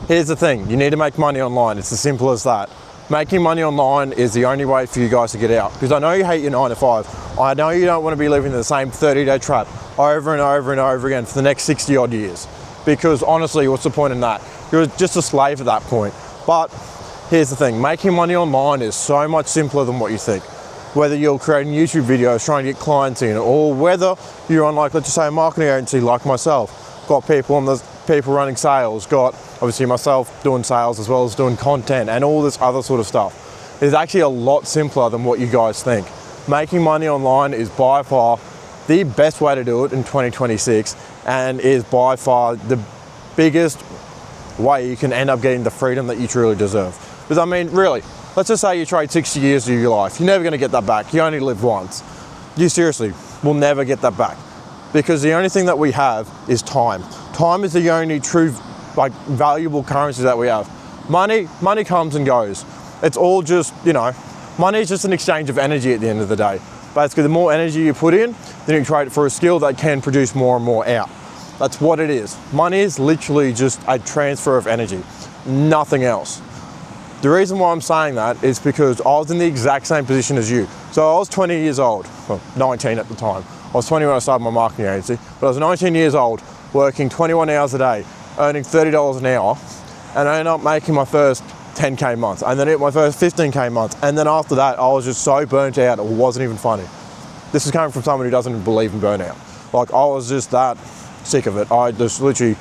Here's the thing, you need to make money online. It's as simple as that. Making money online is the only way for you guys to get out. Because I know you hate your 9 to 5. I know you don't want to be living in the same 30-day trap over and over and over again for the next 60 odd years. Because honestly, what's the point in that? You're just a slave at that point. But here's the thing, making money online is so much simpler than what you think. Whether you're creating YouTube videos, trying to get clients in, or whether you're on, like, let's just say a marketing agency like myself, got people running sales, got obviously myself doing sales as well as doing content and all this other sort of stuff. It's actually a lot simpler than what you guys think. Making money online is by far the best way to do it in 2026 and is by far the biggest way you can end up getting the freedom that you truly deserve. Because I mean, really, let's just say you trade 60 years of your life. You're never going to get that back. You only live once. You seriously will never get that back. Because the only thing that we have is time. Time is the only true, like, valuable currency that we have. Money comes and goes. It's all just, money is just an exchange of energy at the end of the day. Basically, the more energy you put in, then you trade it for a skill that can produce more and more out. That's what it is. Money is literally just a transfer of energy, nothing else. The reason why I'm saying that is because I was in the exact same position as you. So I was 20 years old, well, 19 at the time. I was 20 when I started my marketing agency, but I was 19 years old, working 21 hours a day, earning $30 an hour, and I ended up making my first 10K month, and then my first 15K month, and then after that, I was just so burnt out, it wasn't even funny. This is coming from someone who doesn't even believe in burnout. Like, I was just that sick of it. I just literally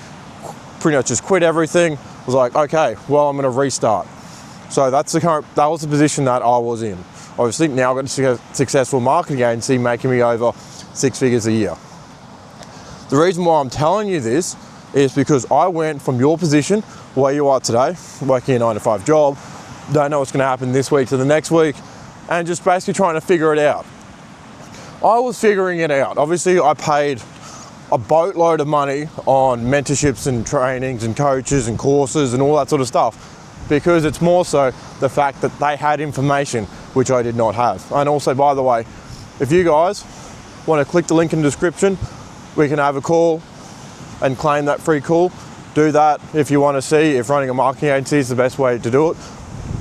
pretty much just quit everything, was like, okay, well, I'm gonna restart. So that was the position that I was in. Obviously, now I've got a successful marketing agency making me over 6 figures a year. The reason why I'm telling you this is because I went from your position where you are today, working a 9 to 5 job, don't know what's going to happen this week to the next week, and just basically trying to figure it out. I was figuring it out. Obviously, I paid a boatload of money on mentorships and trainings and coaches and courses and all that sort of stuff, because it's more so the fact that they had information which I did not have. And also, by the way, if you guys want to click the link in the description, we can have a call and claim that free call. Do that if you want to see if running a marketing agency is the best way to do it.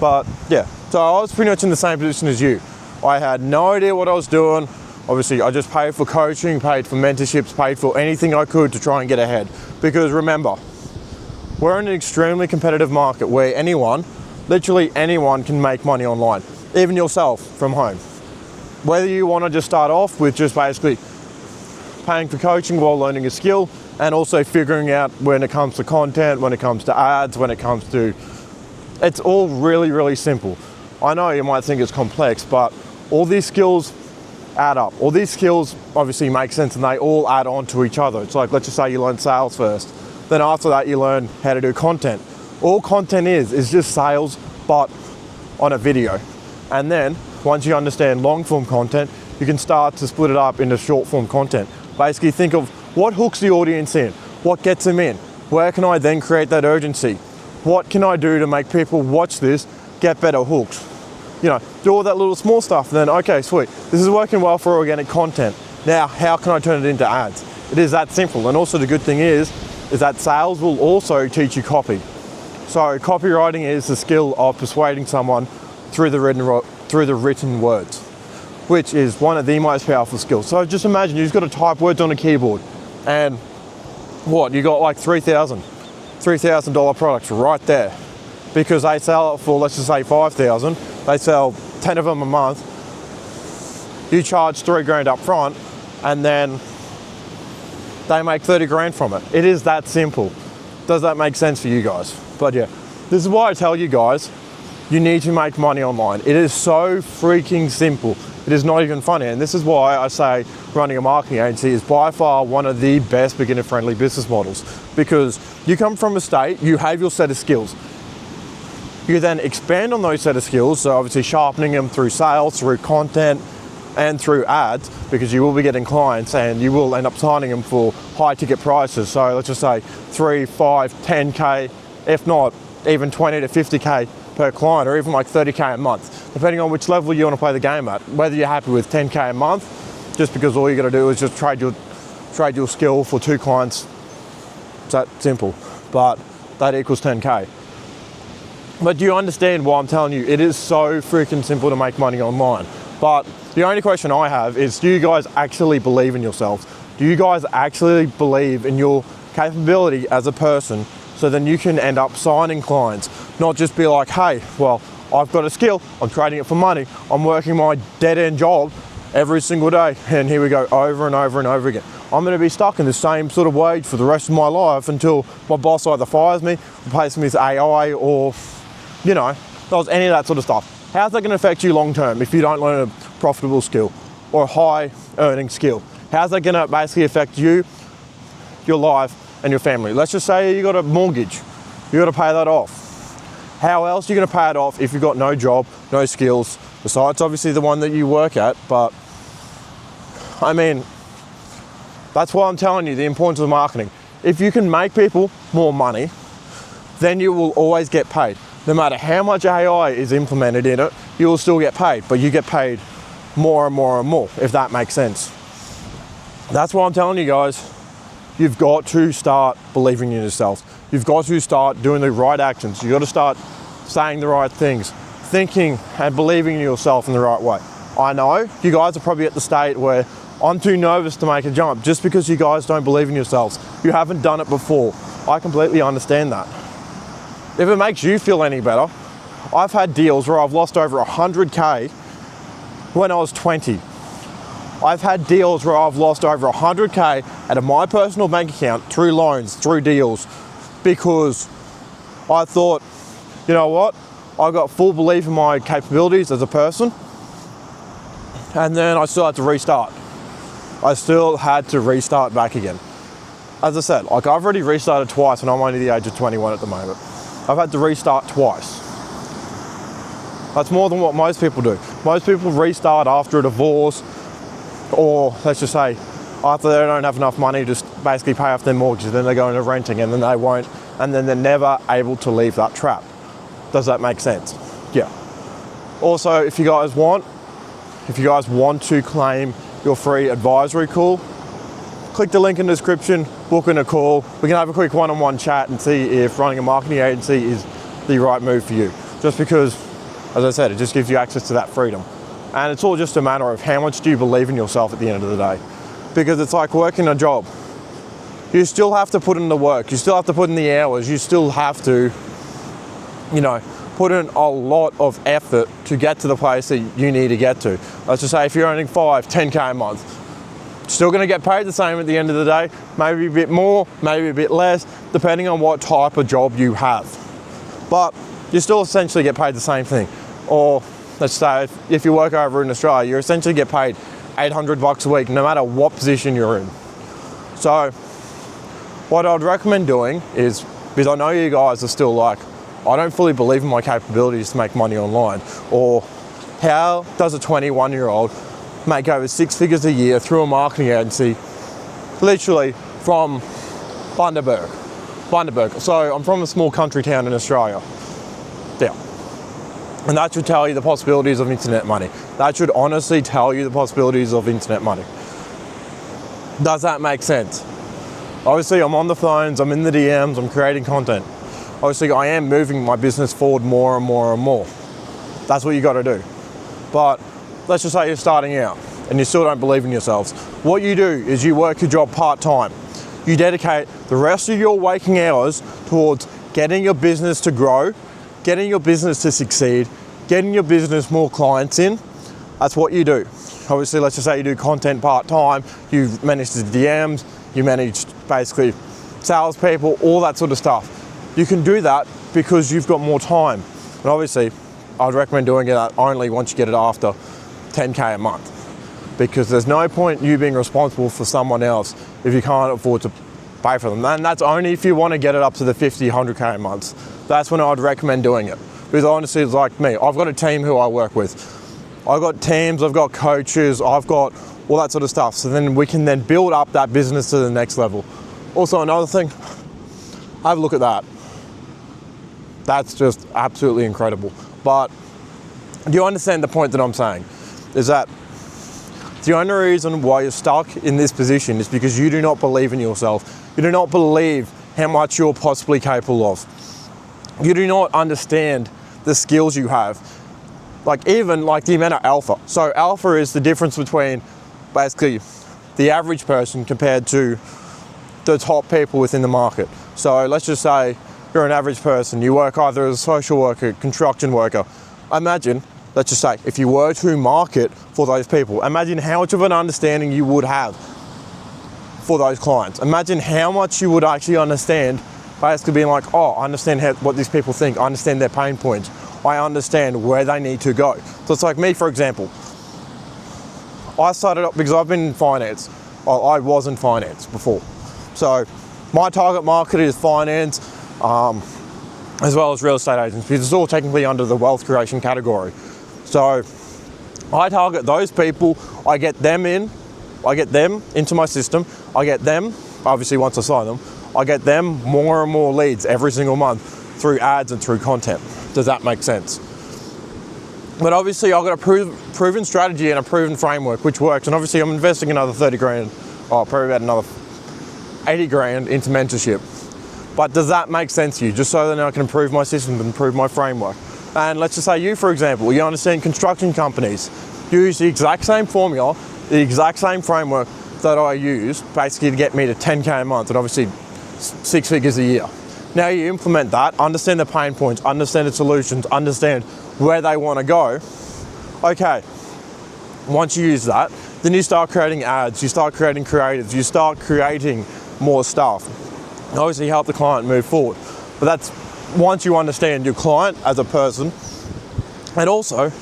But yeah, so I was pretty much in the same position as you. I had no idea what I was doing. Obviously, I just paid for coaching, paid for mentorships, paid for anything I could to try and get ahead. Because remember, we're in an extremely competitive market where literally anyone can make money online, even yourself from home. Whether you want to just start off with just basically paying for coaching while learning a skill, and also figuring out when it comes to content, when it comes to ads, it's all really, really simple. I know you might think it's complex, but all these skills add up. All these skills obviously make sense and they all add on to each other. It's like, let's just say you learn sales first. Then after that, you learn how to do content. All content is just sales, but on a video. And then once you understand long form content, you can start to split it up into short form content. Basically think of what hooks the audience in, what gets them in, where can I then create that urgency? What can I do to make people watch this, get better hooks? Do all that little small stuff, and then, okay, sweet, this is working well for organic content. Now, how can I turn it into ads? It is that simple. And also the good thing is that sales will also teach you copy. So copywriting is the skill of persuading someone through the written words, which is one of the most powerful skills. So just imagine you've got to type words on a keyboard, and you got like $3,000 products right there, because they sell it for, let's just say, $5,000. They sell 10 of them a month. You charge $3,000 up front, and then they make 30 grand from it. It is that simple. Does that make sense for you guys? But yeah, this is why I tell you guys, you need to make money online. It is so freaking simple. It is not even funny. And this is why I say running a marketing agency is by far one of the best beginner-friendly business models, because you come from a state, you have your set of skills. You then expand on those set of skills, so obviously sharpening them through sales, through content, and through ads, because you will be getting clients and you will end up signing them for high ticket prices. So let's just say 3, 5, 10K, if not even 20 to 50K per client, or even like 30K a month, depending on which level you want to play the game at. Whether you're happy with 10K a month, just because all you got to do is just trade your skill for 2 clients. It's that simple. But that equals 10K. But do you understand why I'm telling you it is so freaking simple to make money online? But the only question I have is, do you guys actually believe in yourselves? Do you guys actually believe in your capability as a person, so then you can end up signing clients, not just be like, hey, well, I've got a skill, I'm trading it for money, I'm working my dead-end job every single day, and here we go over and over and over again. I'm going to be stuck in the same sort of wage for the rest of my life until my boss either fires me, replaces me with AI, or, you know, does any of that sort of stuff. How's that going to affect you long term if you don't learn a profitable skill or a high earning skill? How's that going to basically affect you, your life, and your family? Let's just say you got a mortgage, you got to pay that off. How else are you going to pay it off if you've got no job, no skills, besides obviously the one that you work at? But I mean, that's why I'm telling you the importance of marketing. If you can make people more money, then you will always get paid. No matter how much AI is implemented in it, you will still get paid, but you get paid more and more and more, if that makes sense. That's why I'm telling you guys, you've got to start believing in yourselves. You've got to start doing the right actions. You've got to start saying the right things, thinking and believing in yourself in the right way. I know you guys are probably at the state where I'm too nervous to make a jump just because you guys don't believe in yourselves. You haven't done it before. I completely understand that. If it makes you feel any better, I've had deals where I've lost over 100K when I was 20. I've had deals where I've lost over 100K out of my personal bank account through loans, through deals, because I thought, you know what, I got full belief in my capabilities as a person, and then I still had to restart. I still had to restart back again. As I said, like I've already restarted twice and I'm only the age of 21 at the moment. I've had to restart twice. That's more than what most people do. Most people restart after a divorce, or let's just say after they don't have enough money to just basically pay off their mortgage, then they go into renting and then they won't, and then they're never able to leave that trap. Does that make sense? Yeah. Also, if you guys want to claim your free advisory call, click the link in the description, book in a call. We can have a quick one-on-one chat and see if running a marketing agency is the right move for you. Just because, as I said, it just gives you access to that freedom. And it's all just a matter of how much do you believe in yourself at the end of the day. Because it's like working a job. You still have to put in the work. You still have to put in the hours. You still have to, you know, put in a lot of effort to get to the place that you need to get to. Let's just say if you're earning 10K a month, still going to get paid the same at the end of the day, maybe a bit more, maybe a bit less, depending on what type of job you have. But you still essentially get paid the same thing. Or let's say if you work over in Australia, you essentially get paid $800 a week, no matter what position you're in. So what I'd recommend doing is, because I know you guys are still like, I don't fully believe in my capabilities to make money online, or how does a 21-year-old make over 6 figures a year through a marketing agency, literally from Bundaberg. So I'm from a small country town in Australia. Yeah. And that should tell you the possibilities of internet money. That should honestly tell you the possibilities of internet money. Does that make sense? Obviously, I'm on the phones, I'm in the DMs, I'm creating content. Obviously, I am moving my business forward more and more and more. That's what you got to do. But let's just say you're starting out and you still don't believe in yourselves. What you do is you work your job part-time. You dedicate the rest of your waking hours towards getting your business to grow, getting your business to succeed, getting your business more clients in. That's what you do. Obviously, let's just say you do content part-time, you manage the DMs, you manage basically salespeople, all that sort of stuff. You can do that because you've got more time. And obviously, I'd recommend doing it only once you get it after 10K a month. Because there's no point you being responsible for someone else if you can't afford to pay for them. And that's only if you want to get it up to the 50, 100K a month. That's when I'd recommend doing it. Because honestly, it's like me. I've got a team who I work with. I've got teams, I've got coaches, I've got all that sort of stuff. So then we can then build up that business to the next level. Also, another thing, have a look at that. That's just absolutely incredible. But do you understand the point that I'm saying? Is that the only reason why you're stuck in this position is because you do not believe in yourself. You do not believe how much you're possibly capable of. You do not understand the skills you have. Like even like the amount of alpha. So alpha is the difference between basically the average person compared to the top people within the market. So let's just say you're an average person, you work either as a social worker, construction worker. Imagine, let's just say, if you were to market for those people, imagine how much of an understanding you would have for those clients. Imagine how much you would actually understand, basically being like, oh, I understand what these people think, I understand their pain points, I understand where they need to go. So it's like me, for example. I started up because I've been in finance. I was in finance before. So my target market is finance, as well as real estate agents, because it's all technically under the wealth creation category. So I target those people, I get them into my system, I get them, obviously once I sign them, I get them more and more leads every single month through ads and through content. Does that make sense? But obviously I've got a proven strategy and a proven framework which works, and obviously I'm investing another 30 grand, probably about another 80 grand into mentorship. But does that make sense to you? Just so that I can improve my system, improve my framework. And let's just say you, for example, you understand construction companies use the exact same formula, the exact same framework that I use basically to get me to 10K a month and obviously 6 figures a year. Now you implement that, understand the pain points, understand the solutions, understand where they want to go. Okay, once you use that, then you start creating ads, you start creating creatives, you start creating more stuff. Obviously help the client move forward. But that's once you understand your client as a person, and also,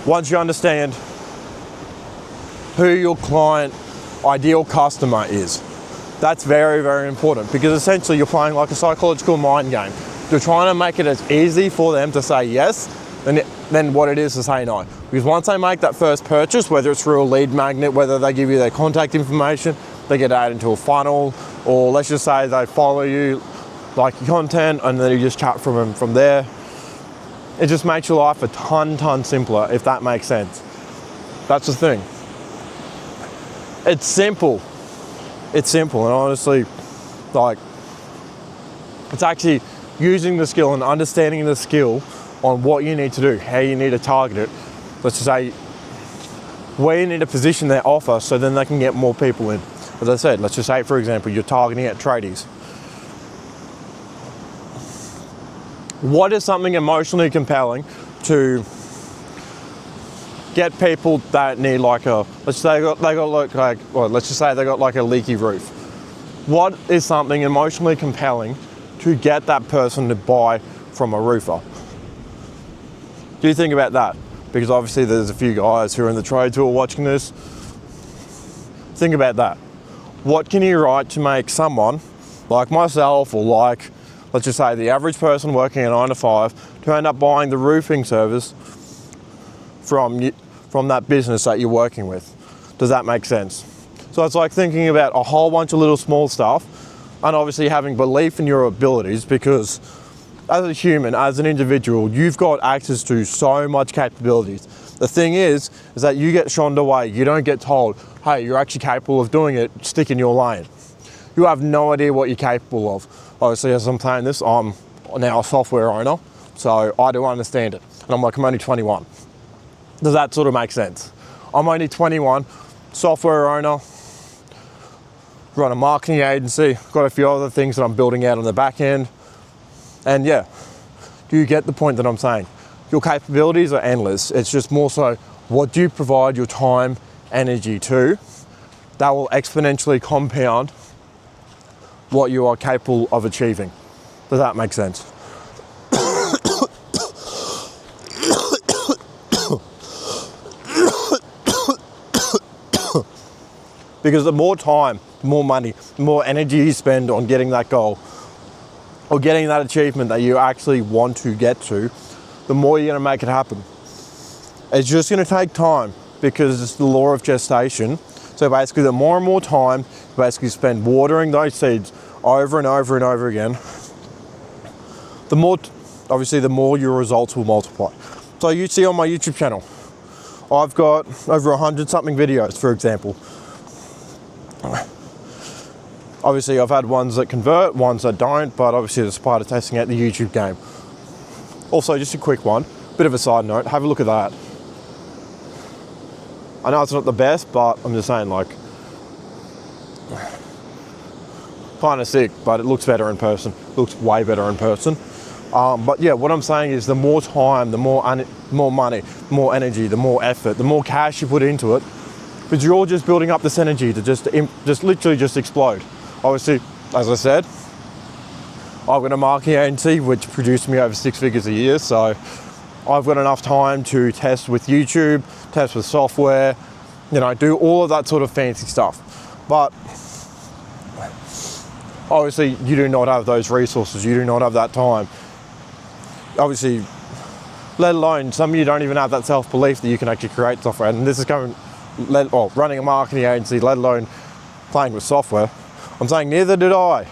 once you understand who your client ideal customer is. That's very, very important, because essentially you're playing like a psychological mind game. You're trying to make it as easy for them to say yes than what it is to say no. Because once they make that first purchase, whether it's through a lead magnet, whether they give you their contact information, they get added into a funnel, or let's just say they follow you, like your content, and then you just chat from there. It just makes your life a ton simpler, if that makes sense. That's the thing. It's simple. It's simple, and honestly, like, it's actually using the skill and understanding the skill on what you need to do, how you need to target it. Let's just say where you need to position their offer so then they can get more people in. As I said, let's just say, for example, you're targeting at tradies. What is something emotionally compelling to get people that need like a, let's say let's just say they got like a leaky roof. What is something emotionally compelling to get that person to buy from a roofer? Do you think about that? Because obviously there's a few guys who are in the trades who are watching this. Think about that. What can you write to make someone like myself, or like, let's just say the average person working a 9 to 5, to end up buying the roofing service from that business that you're working with? Does that make sense? So it's like thinking about a whole bunch of little small stuff, and obviously having belief in your abilities, because as a human, as an individual, you've got access to so much capabilities. The thing is that you get shunned away. You don't get told, hey, you're actually capable of doing it, stick in your lane. You have no idea what you're capable of. Obviously, as I'm saying this, I'm now a software owner, so I do understand it. And I'm only 21. Does that sort of make sense? I'm only 21, software owner, run a marketing agency, got a few other things that I'm building out on the back end. And yeah, do you get the point that I'm saying? Your capabilities are endless. It's just more so, what do you provide your time, energy to, that will exponentially compound what you are capable of achieving. Does that make sense? Because the more time, the more money, the more energy you spend on getting that goal, or getting that achievement that you actually want to get to, the more you're going to make it happen. It's just going to take time, because it's the law of gestation. So basically, the more and more time you basically spend watering those seeds over and over and over again, the more, obviously, the more your results will multiply. So you see on my YouTube channel, I've got over 100 something videos, for example. Obviously, I've had ones that convert, ones that don't, but obviously it's part of testing out the YouTube game. Also, just a quick one, bit of a side note, have a look at that. I know it's not the best, but I'm just saying, like, kind of sick, but it looks better in person. Looks way better in person. But yeah, what I'm saying is the more time, the more money, more energy, the more effort, the more cash you put into it, because you're all just building up this energy to just literally just explode. Obviously, as I said, I've got a marketing agency which produced me over 6 figures a year, so I've got enough time to test with YouTube, test with software, you know, do all of that sort of fancy stuff. But obviously, you do not have those resources, you do not have that time. Obviously, let alone some of you don't even have that self-belief that you can actually create software. And this is running a marketing agency, let alone playing with software. I'm saying neither did I,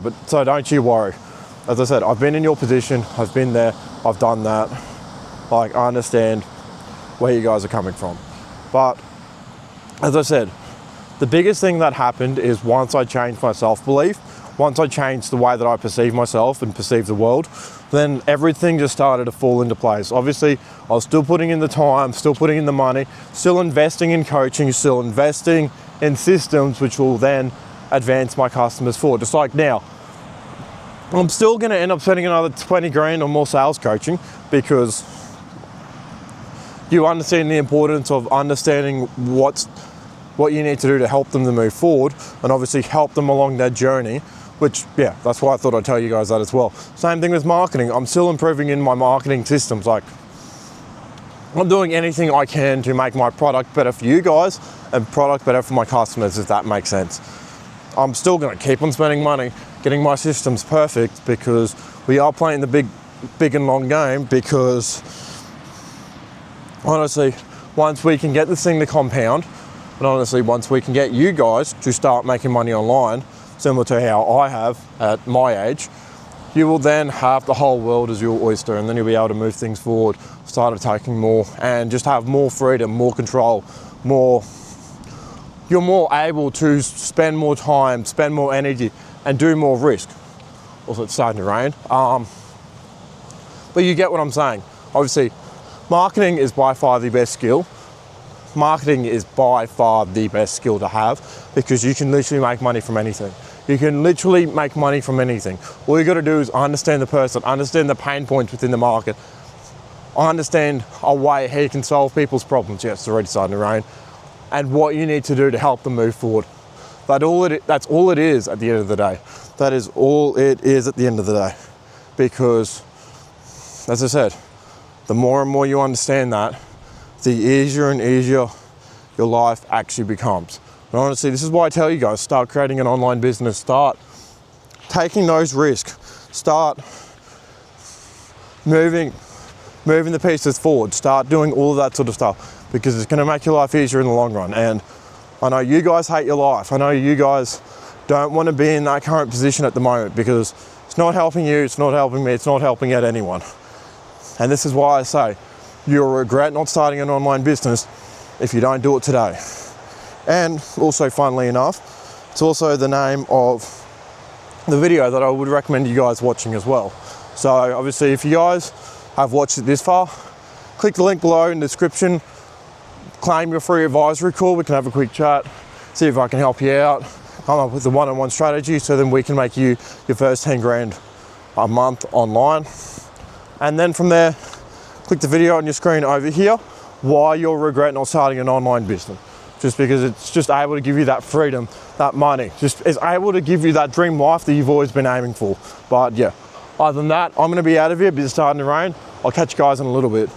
but so don't you worry. As I said, I've been in your position, I've been there, I've done that. Like, I understand where you guys are coming from. But as I said, the biggest thing that happened is once I changed my self-belief, once I changed the way that I perceive myself and perceive the world, then everything just started to fall into place. Obviously, I was still putting in the time, still putting in the money, still investing in coaching, still investing in systems which will then advance my customers forward. Just like now, I'm still going to end up spending another 20 grand on more sales coaching, because you understand the importance of understanding what you need to do to help them to move forward, and obviously help them along their journey, which, yeah, that's why I thought I'd tell you guys that as well. Same thing with marketing. I'm still improving in my marketing systems. Like, I'm doing anything I can to make my product better for you guys and product better for my customers, if that makes sense. I'm still going to keep on spending money, getting my systems perfect, because we are playing the big and long game, because honestly, once we can get this thing to compound, and honestly, once we can get you guys to start making money online, similar to how I have at my age, you will then have the whole world as your oyster, and then you'll be able to move things forward, start attacking more, and just have more freedom, more control, you're more able to spend more time, spend more energy, and do more risk. Also, it's starting to rain. But you get what I'm saying. Obviously, marketing is by far the best skill. Marketing is by far the best skill to have, because you can literally make money from anything. You can literally make money from anything. All you got to do is understand the person, understand the pain points within the market, understand a way how you can solve people's problems. Yes, it's already starting to rain. And what you need to do to help them move forward. That's all it is at the end of the day. That is all it is at the end of the day. Because, as I said, the more and more you understand that, the easier and easier your life actually becomes. And honestly, this is why I tell you guys, start creating an online business, start taking those risks, start moving the pieces forward, start doing all of that sort of stuff, because it's going to make your life easier in the long run. And I know you guys hate your life. I know you guys don't want to be in that current position at the moment, because it's not helping you, it's not helping me, it's not helping out anyone. And this is why I say, you'll regret not starting an online business if you don't do it today. And also, funnily enough, it's also the name of the video that I would recommend you guys watching as well. So obviously, if you guys have watched it this far, click the link below in the description, claim your free advisory call, we can have a quick chat, see if I can help you out, come up with a one-on-one strategy, so then we can make you your first 10 grand a month online. And then from there, click the video on your screen over here, why you'll regret not starting an online business. Just because it's just able to give you that freedom, that money, just is able to give you that dream life that you've always been aiming for. But yeah, other than that, I'm going to be out of here because it's starting to rain. I'll catch you guys in a little bit.